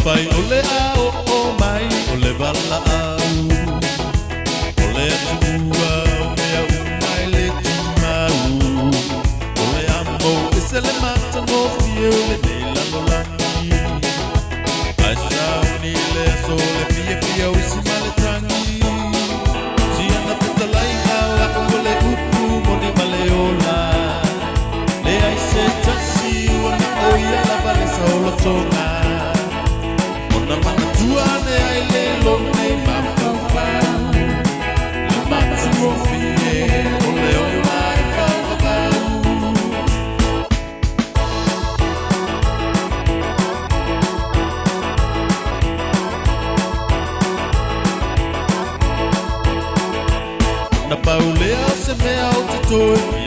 Afai ole au o mai ole vala'au ole atua ole au mai le timau ole amo ese le mata no fie ole nei lano langi aisa ni le aso le fie fie o isi male tangi si ana putalai au ako ole upu moni male ola le aise tasi wana oia la vale sa ola tonga na mana tuane ai le lone mafufau le matu o fie o le o mai whawakau na paulea se mea o te toe